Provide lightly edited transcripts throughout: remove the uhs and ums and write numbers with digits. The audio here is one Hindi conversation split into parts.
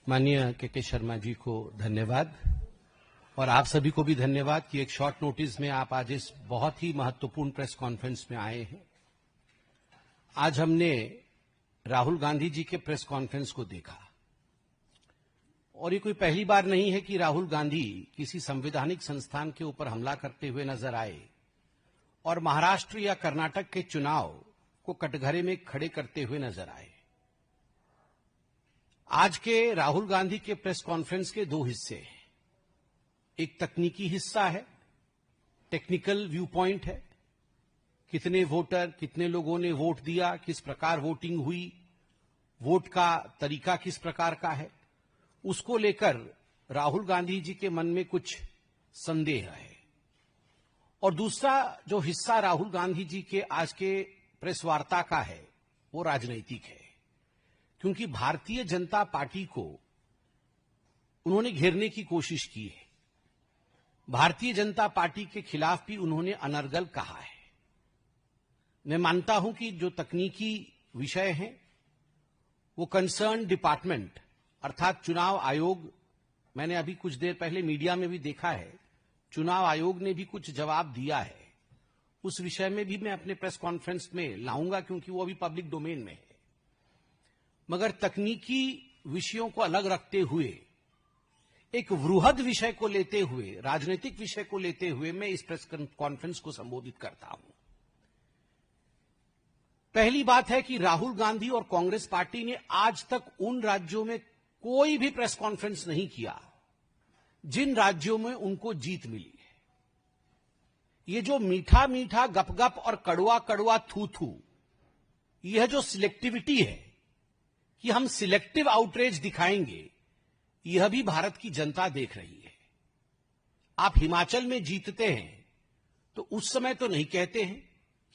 माननीय के शर्मा जी को धन्यवाद और आप सभी को भी धन्यवाद कि एक शॉर्ट नोटिस में आप आज इस बहुत ही महत्वपूर्ण प्रेस कॉन्फ्रेंस में आए हैं। आज हमने राहुल गांधी जी के प्रेस कॉन्फ्रेंस को देखा और ये कोई पहली बार नहीं है कि राहुल गांधी किसी संवैधानिक संस्थान के ऊपर हमला करते हुए नजर आए और महाराष्ट्र या कर्नाटक के चुनाव को कटघरे में खड़े करते हुए नजर आए। आज के राहुल गांधी के प्रेस कॉन्फ्रेंस के दो हिस्से हैं। एक तकनीकी हिस्सा है, टेक्निकल व्यू पॉइंट है, कितने वोटर, कितने लोगों ने वोट दिया, किस प्रकार वोटिंग हुई, वोट का तरीका किस प्रकार का है, उसको लेकर राहुल गांधी जी के मन में कुछ संदेह है। और दूसरा जो हिस्सा राहुल गांधी जी के आज के प्रेस वार्ता का है वो राजनीतिक है, क्योंकि भारतीय जनता पार्टी को उन्होंने घेरने की कोशिश की है। भारतीय जनता पार्टी के खिलाफ भी उन्होंने अनर्गल कहा है। मैं मानता हूं कि जो तकनीकी विषय हैं वो कंसर्न डिपार्टमेंट अर्थात चुनाव आयोग, मैंने अभी कुछ देर पहले मीडिया में भी देखा है, चुनाव आयोग ने भी कुछ जवाब दिया है। उस विषय में भी मैं अपने प्रेस कॉन्फ्रेंस में लाऊंगा क्योंकि वो अभी पब्लिक डोमेन में है। मगर तकनीकी विषयों को अलग रखते हुए एक वृहद विषय को लेते हुए, राजनीतिक विषय को लेते हुए मैं इस प्रेस कॉन्फ्रेंस को संबोधित करता हूं। पहली बात है कि राहुल गांधी और कांग्रेस पार्टी ने आज तक उन राज्यों में कोई भी प्रेस कॉन्फ्रेंस नहीं किया जिन राज्यों में उनको जीत मिली है। ये जो मीठा मीठा गपगप और कड़वा कड़वा थू थू, यह जो सिलेक्टिविटी है कि हम सिलेक्टिव आउटरीच दिखाएंगे, यह भी भारत की जनता देख रही है। आप हिमाचल में जीतते हैं तो उस समय तो नहीं कहते हैं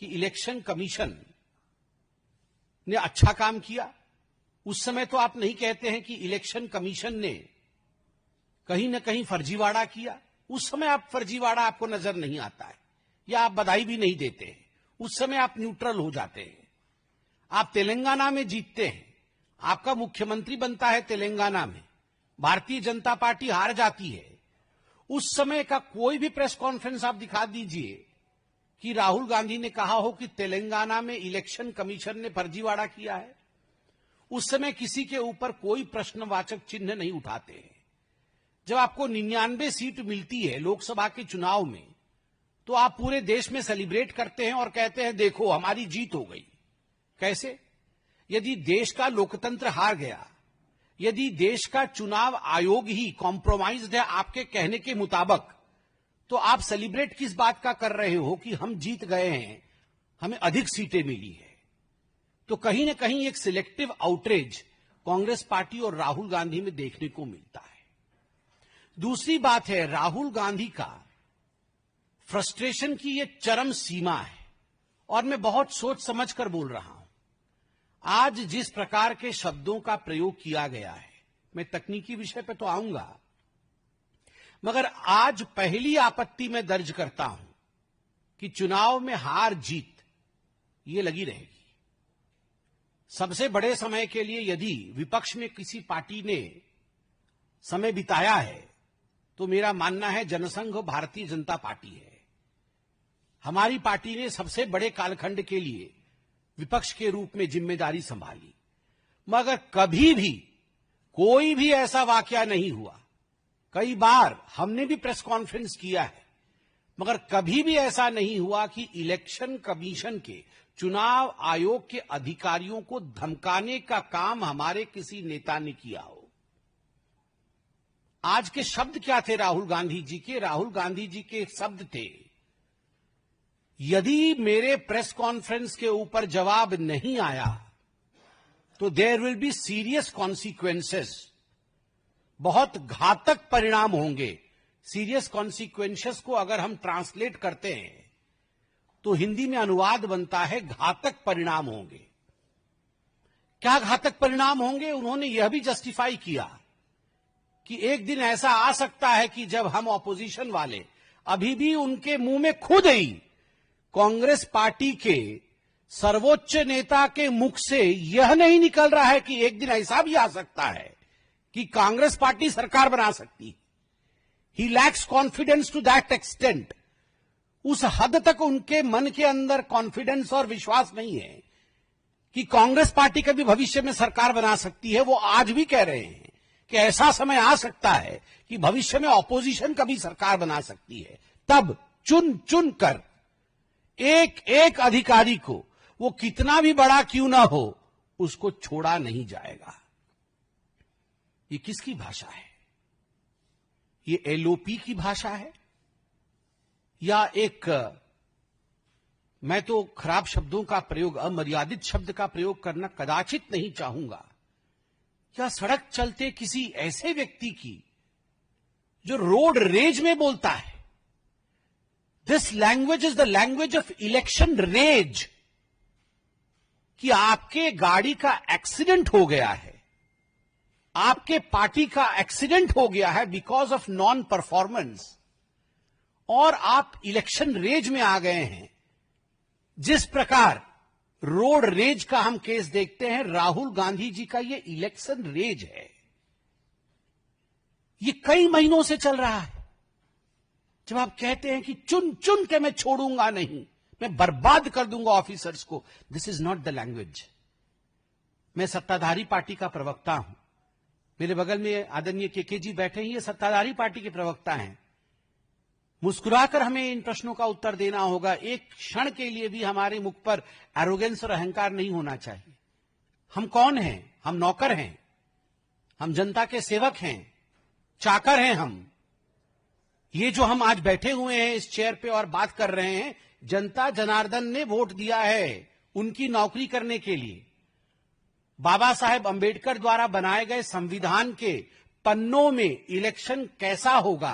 कि इलेक्शन कमीशन ने अच्छा काम किया, उस समय तो आप नहीं कहते हैं कि इलेक्शन कमीशन ने कहीं ना कहीं फर्जीवाड़ा किया, उस समय आप फर्जीवाड़ा आपको नजर नहीं आता है या आप बधाई भी नहीं देते हैं, उस समय आप न्यूट्रल हो जाते हैं। आप तेलंगाना में जीतते हैं, आपका मुख्यमंत्री बनता है तेलंगाना में, भारतीय जनता पार्टी हार जाती है, उस समय का कोई भी प्रेस कॉन्फ्रेंस आप दिखा दीजिए कि राहुल गांधी ने कहा हो कि तेलंगाना में इलेक्शन कमीशन ने फर्जीवाड़ा किया है। उस समय किसी के ऊपर कोई प्रश्नवाचक चिन्ह नहीं उठाते हैं। जब आपको 99 सीट मिलती है लोकसभा के चुनाव में तो आप पूरे देश में सेलिब्रेट करते हैं और कहते हैं देखो हमारी जीत हो गई। कैसे? यदि देश का लोकतंत्र हार गया, यदि देश का चुनाव आयोग ही कॉम्प्रोमाइज्ड है आपके कहने के मुताबिक, तो आप सेलिब्रेट किस बात का कर रहे हो कि हम जीत गए हैं, हमें अधिक सीटें मिली है। तो कहीं ना कहीं एक सिलेक्टिव आउटरीच कांग्रेस पार्टी और राहुल गांधी में देखने को मिलता है। दूसरी बात है, राहुल गांधी का फ्रस्ट्रेशन की ये चरम सीमा है और मैं बहुत सोच समझ कर बोल रहा हूं। आज जिस प्रकार के शब्दों का प्रयोग किया गया है, मैं तकनीकी विषय पर तो आऊंगा, मगर आज पहली आपत्ति मैं दर्ज करता हूं कि चुनाव में हार जीत ये लगी रहेगी। सबसे बड़े समय के लिए यदि विपक्ष में किसी पार्टी ने समय बिताया है तो मेरा मानना है जनसंघ भारतीय जनता पार्टी है। हमारी पार्टी ने सबसे बड़े कालखंड के लिए विपक्ष के रूप में जिम्मेदारी संभाली, मगर कभी भी कोई भी ऐसा वाकया नहीं हुआ। कई बार हमने भी प्रेस कॉन्फ्रेंस किया है, मगर कभी भी ऐसा नहीं हुआ कि इलेक्शन कमीशन के, चुनाव आयोग के अधिकारियों को धमकाने का काम हमारे किसी नेता ने किया हो। आज के शब्द क्या थे राहुल गांधी जी के? राहुल गांधी जी के शब्द थे, यदि मेरे प्रेस कॉन्फ्रेंस के ऊपर जवाब नहीं आया तो there will be serious consequences, बहुत घातक परिणाम होंगे। सीरियस कॉन्सिक्वेंसेस को अगर हम ट्रांसलेट करते हैं तो हिंदी में अनुवाद बनता है घातक परिणाम होंगे। क्या घातक परिणाम होंगे? उन्होंने यह भी जस्टिफाई किया कि एक दिन ऐसा आ सकता है कि जब हम ऑपोजिशन वाले, अभी भी उनके मुंह में खुद ही कांग्रेस पार्टी के सर्वोच्च नेता के मुख से यह नहीं निकल रहा है कि एक दिन ऐसा भी आ सकता है कि कांग्रेस पार्टी सरकार बना सकती है। He lacks confidence to that extent. उस हद तक उनके मन के अंदर कॉन्फिडेंस और विश्वास नहीं है कि कांग्रेस पार्टी कभी भविष्य में सरकार बना सकती है। वो आज भी कह रहे हैं कि ऐसा समय आ सकता है कि भविष्य में ऑपोजिशन कभी सरकार बना सकती है। तब चुन चुन कर एक एक अधिकारी को, वो कितना भी बड़ा क्यों ना हो, उसको छोड़ा नहीं जाएगा। ये किसकी भाषा है? ये एलओपी की भाषा है या एक, मैं तो खराब शब्दों का प्रयोग, अमर्यादित शब्द का प्रयोग करना कदाचित नहीं चाहूंगा, या सड़क चलते किसी ऐसे व्यक्ति की जो रोड रेज में बोलता है। This language is the language of election rage, कि आपके गाड़ी का एक्सीडेंट हो गया है, आपके पार्टी का एक्सीडेंट हो गया है बिकॉज ऑफ नॉन परफॉर्मेंस, और आप इलेक्शन रेज में आ गए हैं। जिस प्रकार रोड रेज का हम केस देखते हैं, राहुल गांधी जी का ये इलेक्शन रेज है। ये कई महीनों से चल रहा है। जब आप कहते हैं कि चुन चुन के मैं छोड़ूंगा नहीं, मैं बर्बाद कर दूंगा ऑफिसर्स को, this is not the language. मैं सत्ताधारी पार्टी का प्रवक्ता हूं। मेरे बगल में आदरणीय केके जी बैठे हैं, ये सत्ताधारी पार्टी के प्रवक्ता हैं। मुस्कुराकर हमें इन प्रश्नों का उत्तर देना होगा। एक क्षण के लिए भी हमारे मुख पर एरोगेंस और अहंकार नहीं होना चाहिए। हम कौन हैं? हम नौकर हैं, हम जनता के सेवक हैं, चाकर हैं हम। ये जो हम आज बैठे हुए हैं इस चेयर पे और बात कर रहे हैं, जनता जनार्दन ने वोट दिया है उनकी नौकरी करने के लिए। बाबा साहेब अंबेडकर द्वारा बनाए गए संविधान के पन्नों में इलेक्शन कैसा होगा,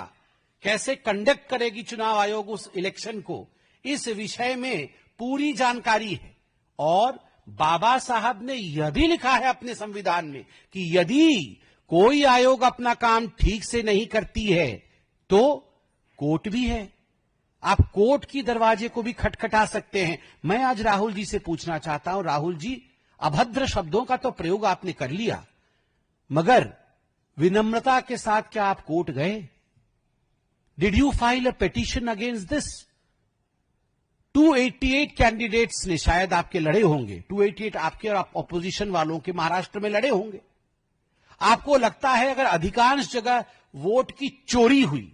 कैसे कंडक्ट करेगी चुनाव आयोग उस इलेक्शन को, इस विषय में पूरी जानकारी है। और बाबा साहब ने यह भी लिखा है अपने संविधान में कि यदि कोई आयोग अपना काम ठीक से नहीं करती है तो कोर्ट भी है, आप कोर्ट की दरवाजे को भी खटखटा सकते हैं। मैं आज राहुल जी से पूछना चाहता हूं, राहुल जी, अभद्र शब्दों का तो प्रयोग आपने कर लिया, मगर विनम्रता के साथ क्या आप कोर्ट गए? Did you file a petition against this? 288 candidates ने शायद आपके लड़े होंगे, 288 आपके और ऑपोजिशन वालों के महाराष्ट्र में लड़े होंगे। आपको लगता है अगर अधिकांश जगह वोट की चोरी हुई,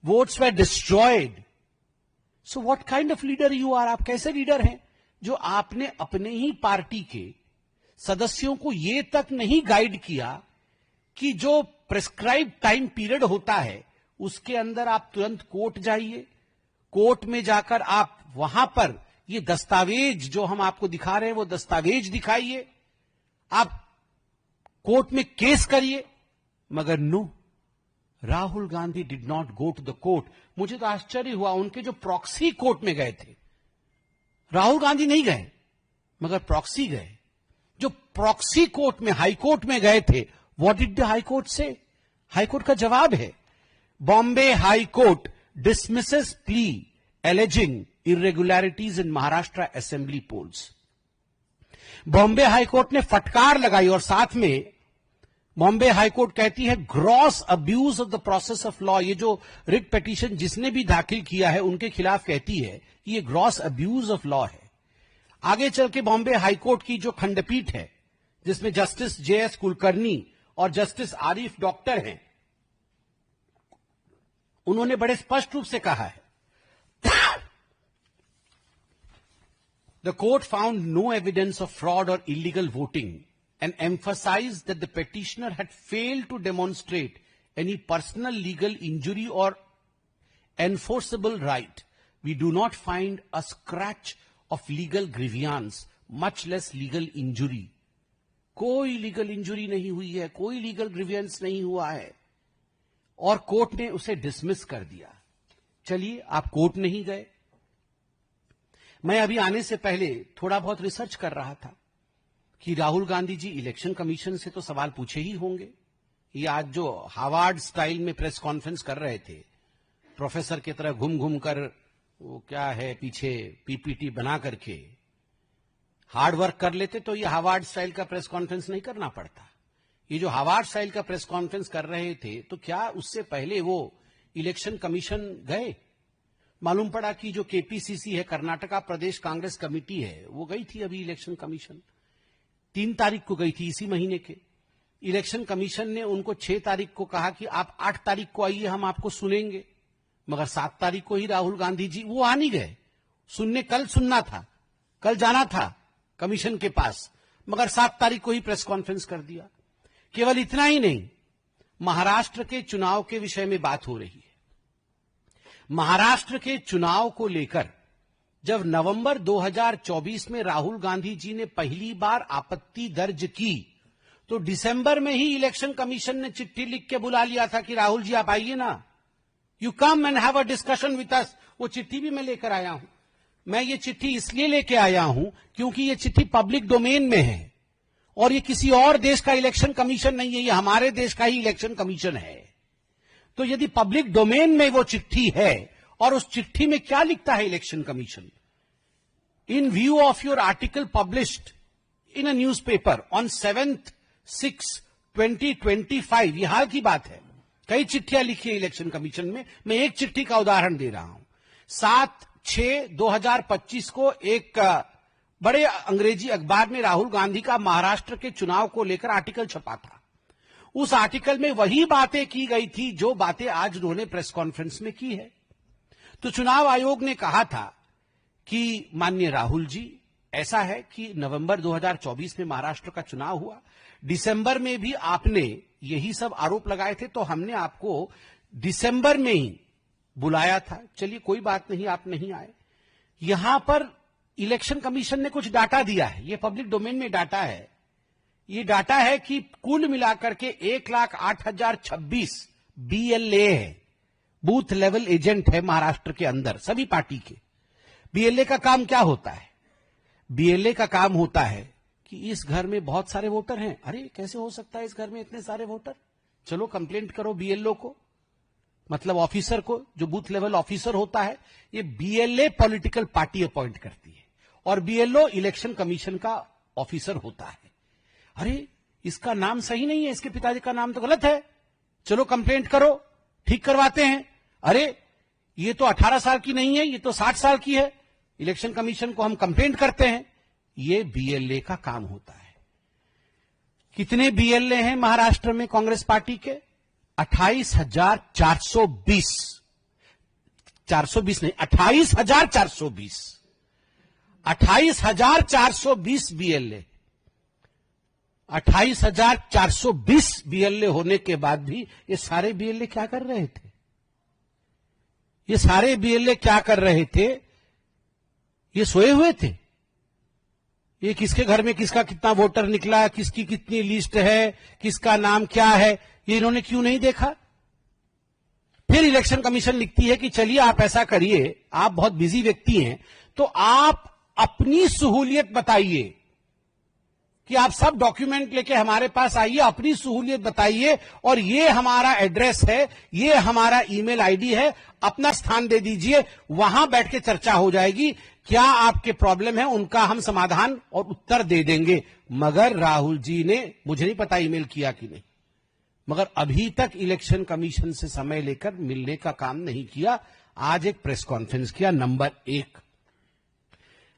votes were destroyed, so what kind of leader you are? आप कैसे लीडर हैं जो आपने अपने ही पार्टी के सदस्यों को यह तक नहीं गाइड किया कि जो प्रिस्क्राइब टाइम पीरियड होता है उसके अंदर आप तुरंत कोर्ट जाइए, कोर्ट में जाकर आप वहां पर ये दस्तावेज जो हम आपको दिखा रहे हैं वो दस्तावेज दिखाइए, आप कोर्ट में केस करिए। मगर no, Rahul Gandhi did not go to the court. मुझे तो आश्चर्य हुआ, उनके जो प्रॉक्सी कोर्ट में गए थे, राहुल गांधी नहीं गए मगर प्रॉक्सी गए। जो प्रॉक्सी कोर्ट में, हाई कोर्ट में गए थे, what did the high court से? हाई कोर्ट का जवाब है, Bombay high court dismisses plea alleging irregularities in Maharashtra assembly polls. Bombay high court ने फटकार लगाई और साथ में बॉम्बे हाई कोर्ट कहती है gross abuse of the process of law. ये जो रिट पिटीशन जिसने भी दाखिल किया है उनके खिलाफ कहती है कि ये ग्रॉस अब्यूज ऑफ लॉ है। आगे चल के बॉम्बे हाई कोर्ट की जो खंडपीठ है जिसमें जस्टिस जेएस कुलकर्णी और जस्टिस आरिफ डॉक्टर हैं, उन्होंने बड़े स्पष्ट रूप से कहा है, the court found no evidence of fraud और illegal voting and emphasized that the petitioner had failed to demonstrate any personal legal injury or enforceable right. We do not find a scratch of legal grievance, much less legal injury. कोई लीगल इंजुरी नहीं हुई है, कोई लीगल ग्रीवियंस नहीं हुआ है, और कोर्ट ने उसे डिसमिस कर दिया। चलिए, आप कोर्ट नहीं गए। मैं अभी आने से पहले थोड़ा बहुत रिसर्च कर रहा था कि राहुल गांधी जी इलेक्शन कमीशन से तो सवाल पूछे ही होंगे। ये आज जो हार्वर्ड स्टाइल में प्रेस कॉन्फ्रेंस कर रहे थे, प्रोफेसर की तरह घूम घूम कर, वो क्या है पीछे पीपीटी बना करके हार्ड वर्क कर लेते तो ये हार्वर्ड स्टाइल का प्रेस कॉन्फ्रेंस नहीं करना पड़ता। ये जो हावार्ड स्टाइल का प्रेस कॉन्फ्रेंस कर रहे थे, तो क्या उससे पहले वो इलेक्शन कमीशन गए? मालूम पड़ा कि जो केपीसीसी है, कर्नाटका प्रदेश कांग्रेस कमेटी है, वो गई थी अभी इलेक्शन कमीशन। 3 तारीख को गई थी इसी महीने के। इलेक्शन कमीशन ने उनको 6 तारीख को कहा कि आप 8 तारीख को आइए, हम आपको सुनेंगे। मगर 7 तारीख को ही राहुल गांधी जी वो आ नहीं गए सुनने। कल सुनना था, कल जाना था कमीशन के पास, मगर 7 तारीख को ही प्रेस कॉन्फ्रेंस कर दिया। केवल इतना ही नहीं, महाराष्ट्र के चुनाव के विषय में बात हो रही है। महाराष्ट्र के चुनाव को लेकर जब नवंबर 2024 में राहुल गांधी जी ने पहली बार आपत्ति दर्ज की, तो दिसंबर में ही इलेक्शन कमीशन ने चिट्ठी लिख के बुला लिया था कि राहुल जी आप आइए ना, you come and have a discussion with us. वो चिट्ठी भी मैं लेकर आया हूं। मैं ये चिट्ठी इसलिए लेके आया हूं क्योंकि ये चिट्ठी पब्लिक डोमेन में है और ये किसी और देश का इलेक्शन कमीशन नहीं है, ये हमारे देश का ही इलेक्शन कमीशन है। तो यदि पब्लिक डोमेन में वो चिट्ठी है, और उस चिट्ठी में क्या लिखता है election commission? In view of your article published in a newspaper on 7/6/2025, ये हाल की बात है। कई चिट्ठियां लिखी है इलेक्शन कमीशन में, मैं एक चिट्ठी का उदाहरण दे रहा हूं। 7/6/2025 को एक बड़े अंग्रेजी अखबार में राहुल गांधी का महाराष्ट्र के चुनाव को लेकर आर्टिकल छपा था। उस आर्टिकल में वही बातें की गई थी जो बातें आज उन्होंने प्रेस कॉन्फ्रेंस में की है। तो चुनाव आयोग ने कहा था कि माननीय राहुल जी, ऐसा है कि नवंबर 2024 में महाराष्ट्र का चुनाव हुआ, दिसंबर में भी आपने यही सब आरोप लगाए थे, तो हमने आपको दिसंबर में ही बुलाया था। चलिए कोई बात नहीं, आप नहीं आए। यहां पर इलेक्शन कमीशन ने कुछ डाटा दिया है, ये पब्लिक डोमेन में डाटा है। ये डाटा है कि कुल मिलाकर के 1,08,026 बीएलए है, बूथ लेवल एजेंट है महाराष्ट्र के अंदर सभी पार्टी के। बीएलए का काम क्या होता है? बीएलए का काम होता है कि इस घर में बहुत सारे वोटर हैं। अरे कैसे हो सकता है इस घर में इतने सारे वोटर? चलो कंप्लेंट करो बीएलओ को, मतलब ऑफिसर को, जो बूथ लेवल ऑफिसर होता है। ये बीएलए पॉलिटिकल पार्टी अपॉइंट करती है और बीएलओ इलेक्शन कमीशन का ऑफिसर होता है। अरे इसका नाम सही नहीं है, इसके पिताजी का नाम तो गलत है, चलो कंप्लेंट करो, ठीक करवाते हैं। अरे ये तो 18 साल की नहीं है, ये तो 60 साल की है, इलेक्शन कमीशन को हम कंप्लेंट करते हैं। ये बीएलए का काम होता है। कितने बीएलए हैं महाराष्ट्र में कांग्रेस पार्टी के? 28,420, 420 नहीं, 28,420, 28,420 बीएलए। 28,420 बीएलए होने के बाद भी ये सारे बीएलए क्या कर रहे थे? ये सारे बीएलए क्या कर रहे थे? ये सोए हुए थे। ये किसके घर में किसका कितना वोटर निकला, किसकी कितनी लिस्ट है, किसका नाम क्या है, ये इन्होंने क्यों नहीं देखा? फिर इलेक्शन कमीशन लिखती है कि चलिए आप ऐसा करिए, आप बहुत बिजी व्यक्ति हैं, तो आप अपनी सहूलियत बताइए कि आप सब डॉक्यूमेंट लेके हमारे पास आइए, अपनी सहूलियत बताइए, और ये हमारा एड्रेस है, ये हमारा ईमेल आईडी है, अपना स्थान दे दीजिए, वहां बैठ के चर्चा हो जाएगी, क्या आपके प्रॉब्लम है उनका हम समाधान और उत्तर दे देंगे। मगर राहुल जी ने, मुझे नहीं पता ईमेल किया कि नहीं, मगर अभी तक इलेक्शन कमीशन से समय लेकर मिलने का काम नहीं किया। आज एक प्रेस कॉन्फ्रेंस किया, नंबर 1।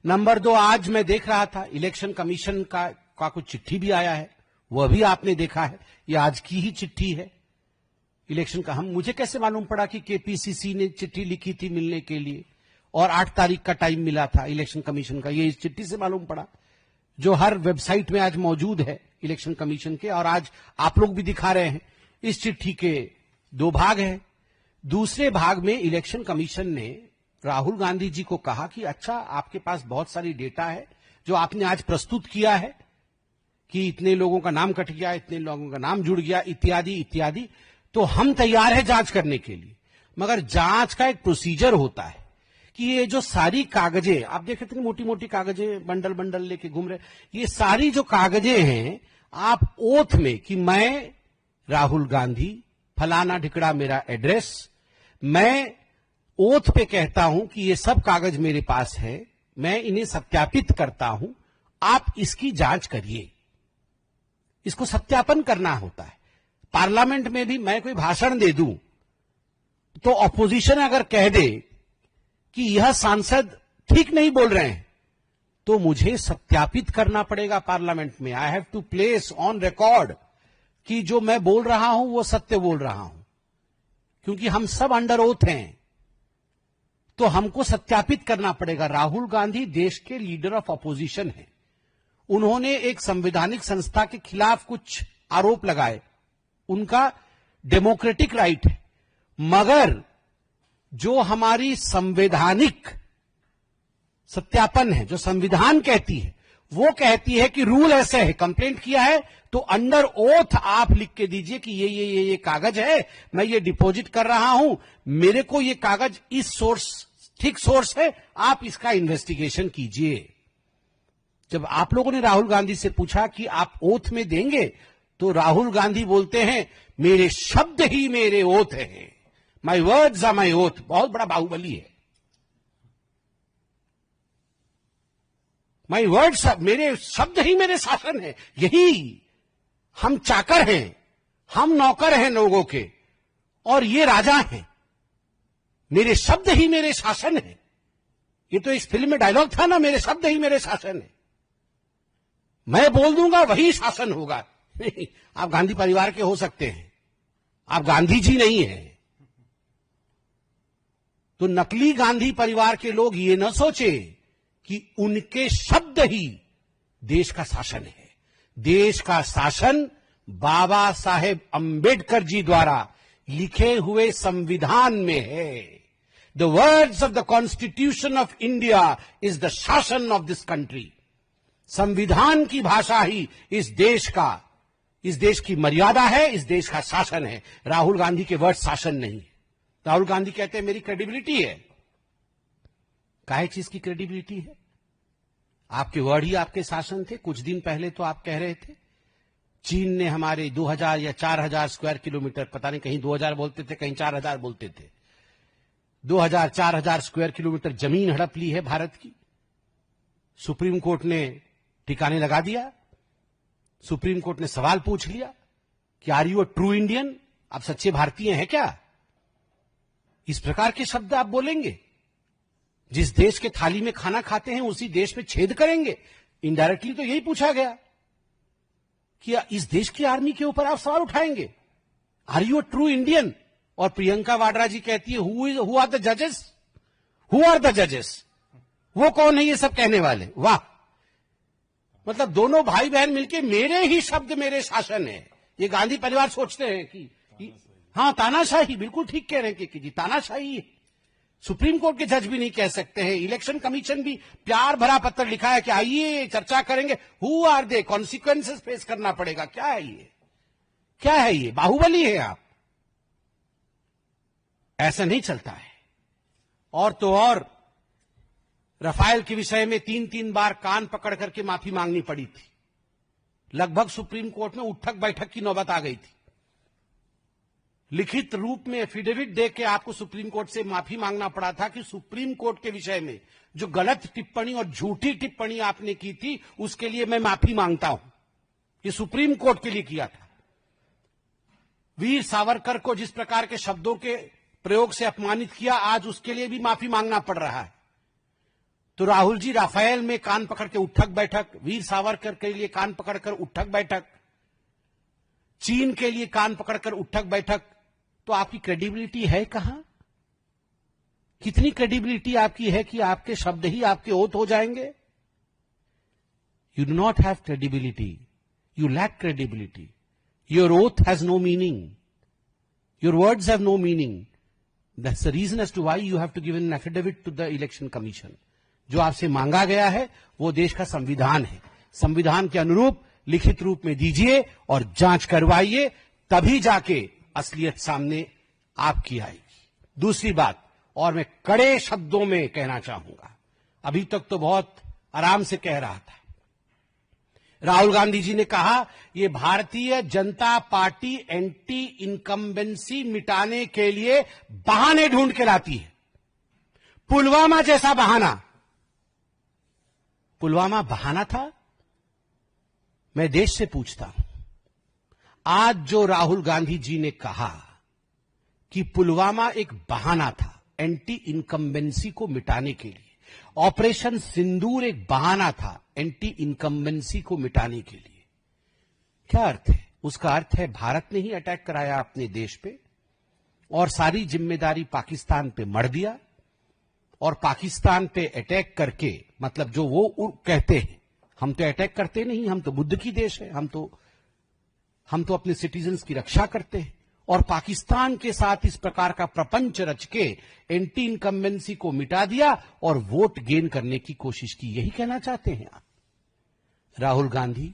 नंबर 2, आज मैं देख रहा था इलेक्शन कमीशन का कुछ चिट्ठी भी आया है, वह भी आपने देखा है, ये आज की ही चिट्ठी है इलेक्शन का। मुझे कैसे मालूम पड़ा कि केपीसीसी ने चिट्ठी लिखी थी मिलने के लिए और 8 तारीख का टाइम मिला था इलेक्शन कमीशन का? ये इस चिट्ठी से मालूम पड़ा, जो हर वेबसाइट में आज मौजूद है इलेक्शन कमीशन के, और आज आप लोग भी दिखा रहे हैं। इस चिट्ठी के 2 भाग हैं। दूसरे भाग में इलेक्शन कमीशन ने राहुल गांधी जी को कहा कि अच्छा, आपके पास बहुत सारी डेटा है जो आपने आज प्रस्तुत किया है कि इतने लोगों का नाम कट गया, इतने लोगों का नाम जुड़ गया, इत्यादि इत्यादि, तो हम तैयार है जांच करने के लिए। मगर जांच का एक प्रोसीजर होता है कि ये जो सारी कागजें आप देख रहे थे, मोटी मोटी कागजें बंडल बंडल लेके घूम रहे, ये सारी जो कागजें हैं, आप ओथ में कि मैं राहुल गांधी, फलाना ढिकड़ा मेरा एड्रेस, मैं ओथ पे कहता हूं कि ये सब कागज मेरे पास है, मैं इन्हें सत्यापित करता हूं, आप इसकी जांच करिए। इसको सत्यापन करना होता है। पार्लियामेंट में भी मैं कोई भाषण दे दूं तो ऑपोजिशन अगर कह दे कि यह सांसद ठीक नहीं बोल रहे हैं तो मुझे सत्यापित करना पड़ेगा पार्लियामेंट में। I have to place on record कि जो मैं बोल रहा हूं वो सत्य बोल रहा हूं, क्योंकि हम सब अंडर ओथ हैं, तो हमको सत्यापित करना पड़ेगा। राहुल गांधी देश के लीडर ऑफ अपोजिशन हैं। उन्होंने एक संवैधानिक संस्था के खिलाफ कुछ आरोप लगाए, उनका डेमोक्रेटिक राइट है, मगर जो हमारी संवैधानिक सत्यापन है, जो संविधान कहती है, वो कहती है कि रूल ऐसे है, कंप्लेंट किया है तो अंडर ओथ आप लिख के दीजिए कि ये कागज है, मैं ये डिपॉजिट कर रहा हूं, मेरे को ये कागज इस सोर्स, ठीक सोर्स है, आप इसका इन्वेस्टिगेशन कीजिए। जब आप लोगों ने राहुल गांधी से पूछा कि आप ओथ में देंगे, तो राहुल गांधी बोलते हैं मेरे शब्द ही मेरे ओथ हैं, my words are my oath. बहुत बड़ा बाहुबली है। माई वर्ड्स, मेरे शब्द ही मेरे शासन है। यही हम चाकर हैं, हम नौकर हैं लोगों के, और ये राजा हैं। मेरे शब्द ही मेरे शासन है। ये तो इस फिल्म में डायलॉग था ना, मेरे शब्द ही मेरे शासन है। मैं बोल दूंगा वही शासन होगा। नहीं, आप गांधी परिवार के हो सकते हैं, आप गांधी जी नहीं हैं। तो नकली गांधी परिवार के लोग ये न सोचे कि उनके शब्द ही देश का शासन है। देश का शासन बाबा साहेब अंबेडकर जी द्वारा लिखे हुए संविधान में है। The words of the constitution of India is the शासन ऑफ दिस कंट्री। संविधान की भाषा ही इस देश की मर्यादा है, इस देश का शासन है। राहुल गांधी के वर्ड शासन नहीं है। राहुल गांधी कहते हैं मेरी क्रेडिबिलिटी है। काहे चीज की क्रेडिबिलिटी है? आपके वर्ड ही आपके शासन थे। कुछ दिन पहले तो आप कह रहे थे चीन ने हमारे 2000 या 4000 स्क्वायर किलोमीटर, पता नहीं कहीं 2000 बोलते थे, कहीं 4000 बोलते थे, 4000 स्क्वायर किलोमीटर जमीन हड़प ली है भारत की। सुप्रीम कोर्ट ने ठिकाने लगा दिया। सुप्रीम कोर्ट ने सवाल पूछ लिया कि are you a true Indian? आप सच्चे भारतीय हैं क्या? इस प्रकार के शब्द आप बोलेंगे? जिस देश के थाली में खाना खाते हैं उसी देश में छेद करेंगे। इनडायरेक्टली तो यही पूछा गया कि इस देश की आर्मी के ऊपर आप सवाल उठाएंगे? Are you a true Indian? और प्रियंका वाड्रा जी कहती है हु आर द जजेस? हु आर द जजेस? वो कौन है ये सब कहने वाले? वाह, मतलब दोनों भाई बहन मिलके मेरे ही शब्द मेरे शासन है। ये गांधी परिवार सोचते हैं कि हाँ, तानाशाही, बिल्कुल ठीक कह रहे हैं कि जी तानाशाही है। सुप्रीम कोर्ट के जज भी नहीं कह सकते हैं। इलेक्शन कमीशन भी प्यार भरा पत्र लिखा है कि आइए चर्चा करेंगे। Who are they? Consequences face करना पड़ेगा। क्या है ये? क्या है ये? बाहुबली है आप? ऐसा नहीं चलता है। और तो और रफाल के विषय में 3-3 बार कान पकड़ करके माफी मांगनी पड़ी थी। लगभग सुप्रीम कोर्ट में उठक बैठक की नौबत आ गई थी। लिखित रूप में एफिडेविट दे के आपको सुप्रीम कोर्ट से माफी मांगना पड़ा था कि सुप्रीम कोर्ट के विषय में जो गलत टिप्पणी और झूठी टिप्पणी आपने की थी उसके लिए मैं माफी मांगता हूं। ये सुप्रीम कोर्ट के लिए किया था। वीर सावरकर को जिस प्रकार के शब्दों के प्रयोग से अपमानित किया, आज उसके लिए भी माफी मांगना पड़ रहा है। तो राहुल जी राफेल में कान पकड़ के उठक बैठक, वीर सावरकर के लिए कान पकड़कर उठक बैठक, चीन के लिए कान पकड़कर उठक बैठक, तो आपकी क्रेडिबिलिटी है कहां? कितनी क्रेडिबिलिटी आपकी है कि आपके शब्द ही आपके ओथ हो जाएंगे? You do not have credibility, you lack credibility. Your oath has no meaning, your words have no meaning. That's the reason as to why you have to give an affidavit to the election commission. जो आपसे मांगा गया है वो देश का संविधान है। संविधान के अनुरूप लिखित रूप में दीजिए और जांच करवाइए, तभी जाके असलियत सामने आपकी आएगी। दूसरी बात, और मैं कड़े शब्दों में कहना चाहूंगा, अभी तक तो बहुत आराम से कह रहा था। राहुल गांधी जी ने कहा ये Bharatiya Janata party anti incumbency मिटाने के लिए बहाने ढूंढ के लाती है। पुलवामा जैसा बहाना। पुलवामा बहाना था? मैं देश से पूछता हूं, आज जो राहुल गांधी जी ने कहा कि पुलवामा एक बहाना था एंटी इनकम्बेंसी को मिटाने के लिए, ऑपरेशन सिंदूर एक बहाना था एंटी इनकम्बेंसी को मिटाने के लिए, क्या अर्थ है? उसका अर्थ है भारत ने ही अटैक कराया अपने देश पे और सारी जिम्मेदारी पाकिस्तान पे मढ़ दिया, और पाकिस्तान पे अटैक करके, मतलब जो वो कहते हैं, हम तो अटैक करते नहीं, हम तो बुद्ध की देश है, हम तो अपने सिटीजन्स की रक्षा करते हैं, और पाकिस्तान के साथ इस प्रकार का प्रपंच रच के एंटी इनकम्बेंसी को मिटा दिया और वोट गेन करने की कोशिश की। यही कहना चाहते हैं आप राहुल गांधी?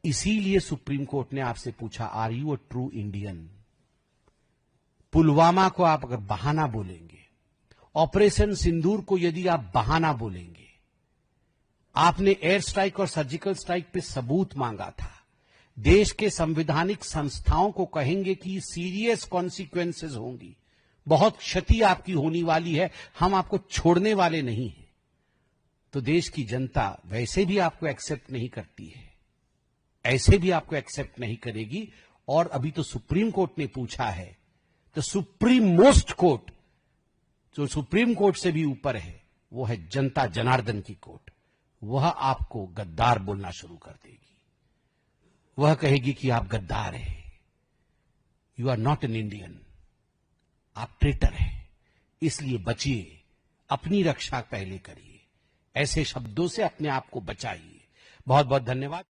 इसीलिए सुप्रीम कोर्ट ने आपसे पूछा, are you a true Indian? Pulwama को आप अगर बहाना बोलेंगे, ऑपरेशन सिंदूर को यदि आप बहाना बोलेंगे, आपने एयर स्ट्राइक और सर्जिकल स्ट्राइक पे सबूत मांगा था, देश के संवैधानिक संस्थाओं को कहेंगे कि सीरियस कॉन्सिक्वेंसेस होंगी, बहुत क्षति आपकी होने वाली है, हम आपको छोड़ने वाले नहीं हैं, तो देश की जनता वैसे भी आपको एक्सेप्ट नहीं करती है, ऐसे भी आपको एक्सेप्ट नहीं करेगी। और अभी तो सुप्रीम कोर्ट ने पूछा है, तो सुप्रीम मोस्ट कोर्ट, जो सुप्रीम कोर्ट से भी ऊपर है, वो है जनता जनार्दन की कोर्ट। वह आपको गद्दार बोलना शुरू कर देगी, वह कहेगी कि आप गद्दार हैं, you are not an Indian, आप ट्रेटर हैं, इसलिए बचिए, अपनी रक्षा पहले करिए, ऐसे शब्दों से अपने आप को बचाइए। बहुत बहुत धन्यवाद।